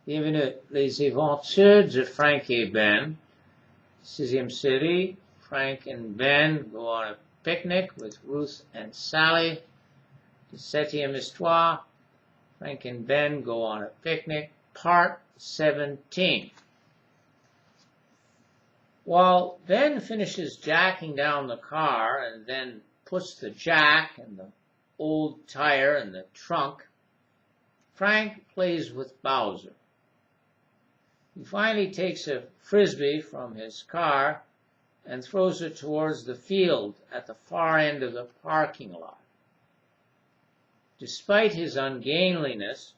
Bienvenue, les aventures de Frank et Ben. Sixième série, Frank and Ben go on a picnic with Ruth and Sally. Septième histoire, Frank and Ben go on a picnic, part 17. While Ben finishes jacking down the car and then puts the jack and the old tire in the trunk, Frank plays with Bowser. He finally takes a frisbee from his car and throws it towards the field at the far end of the parking lot. Despite his ungainliness,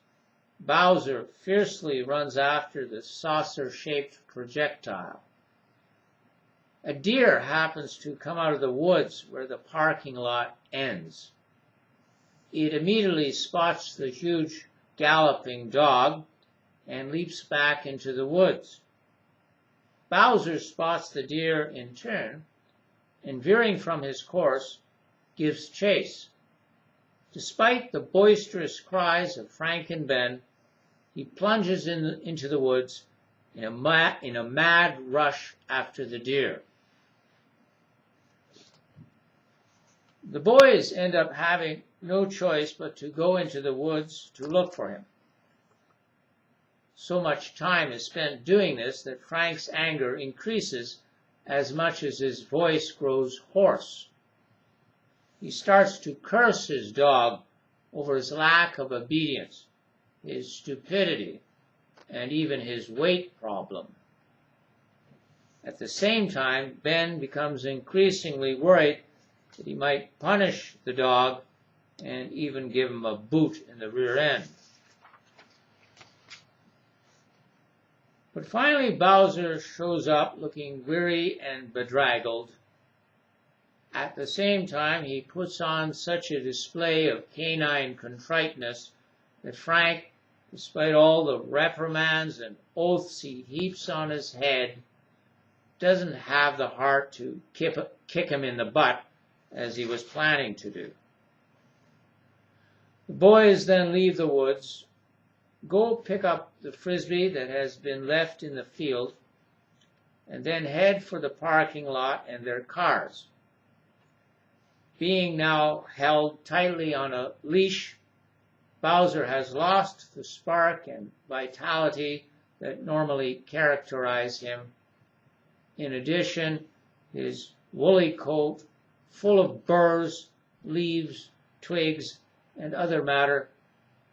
Bowser fiercely runs after the saucer-shaped projectile. A deer happens to come out of the woods where the parking lot ends. It immediately spots the huge galloping dog and leaps back into the woods. Bowser spots the deer in turn and, veering from his course, gives chase. Despite the boisterous cries of Frank and Ben, he plunges into the woods in a mad rush after the deer. The boys end up having no choice but to go into the woods to look for him. So much time is spent doing this that Frank's anger increases as much as his voice grows hoarse. He starts to curse his dog over his lack of obedience, his stupidity, and even his weight problem. At the same time, Ben becomes increasingly worried that he might punish the dog and even give him a boot in the rear end. But finally Bowser shows up looking weary and bedraggled. At the same time, he puts on such a display of canine contriteness that Frank, despite all the reprimands and oaths he heaps on his head, doesn't have the heart to kick him in the butt as he was planning to do. The boys then leave the woods, go pick up the frisbee that has been left in the field, and then head for the parking lot and their cars. Being now held tightly on a leash, Bowser has lost the spark and vitality that normally characterize him. In addition, his woolly coat, full of burrs, leaves, twigs, and other matter,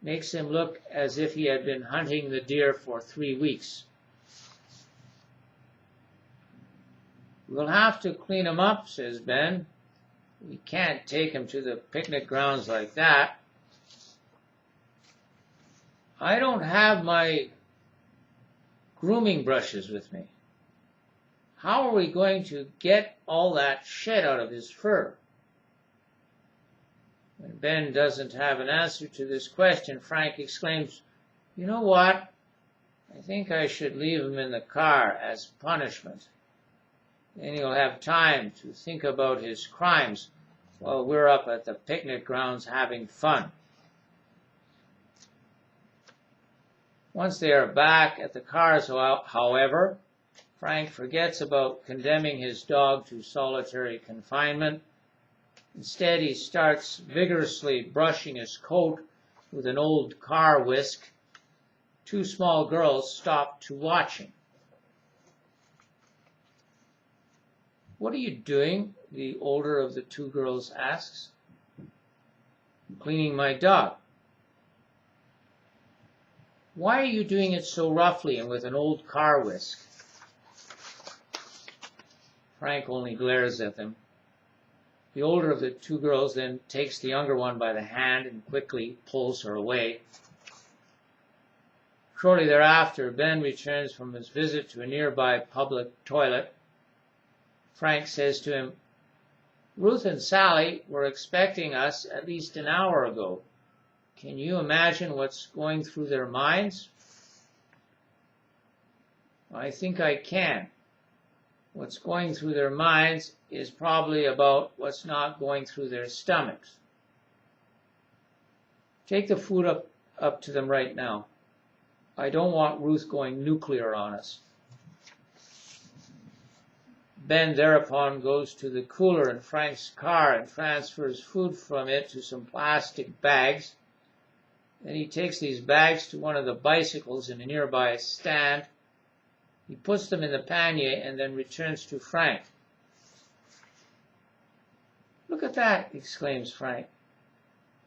makes him look as if he had been hunting the deer for 3 weeks. "We'll have to clean him up," says Ben. "We can't take him to the picnic grounds like that." "I don't have my grooming brushes with me. How are we going to get all that shed out of his fur?" When Ben doesn't have an answer to this question, Frank exclaims, "You know what? I think I should leave him in the car as punishment. Then he'll have time to think about his crimes while we're up at the picnic grounds having fun." Once they are back at the cars, however, Frank forgets about condemning his dog to solitary confinement. Instead, he starts vigorously brushing his coat with an old car whisk. 2 small girls stop to watch him. "What are you doing?" the older of the 2 girls asks. "I'm cleaning my dog." "Why are you doing it so roughly and with an old car whisk?" Frank only glares at them. The older of the 2 girls then takes the younger one by the hand and quickly pulls her away. Shortly thereafter, Ben returns from his visit to a nearby public toilet. Frank says to him, "Ruth and Sally were expecting us at least an hour ago. Can you imagine what's going through their minds?" "I think I can. What's going through their minds is probably about what's not going through their stomachs. Take the food up to them right now." I don't want Ruth going nuclear on us. Ben thereupon goes to the cooler in Frank's car and transfers food from it to some plastic bags. Then he takes these bags to one of the bicycles in a nearby stand. He puts them in the pannier and then returns to Frank. "Look at that," exclaims Frank.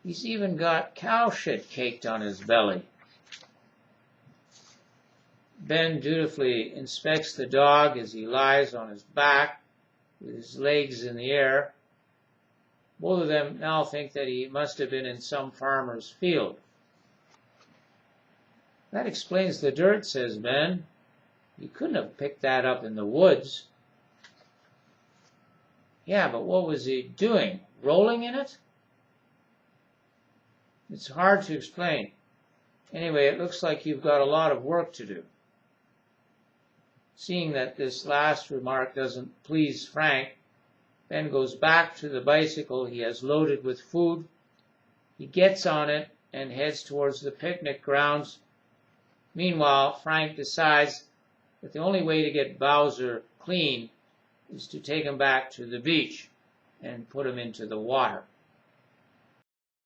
"He's even got cow shit caked on his belly." Ben dutifully inspects the dog as he lies on his back with his legs in the air. Both of them now think that he must have been in some farmer's field. "That explains the dirt," says Ben. "You couldn't have picked that up in the woods." "Yeah, but what was he doing? Rolling in it?" "It's hard to explain. Anyway, it looks like you've got a lot of work to do." Seeing that this last remark doesn't please Frank, Ben goes back to the bicycle he has loaded with food. He gets on it and heads towards the picnic grounds. Meanwhile, Frank decides that the only way to get Bowser clean is to take him back to the beach and put him into the water.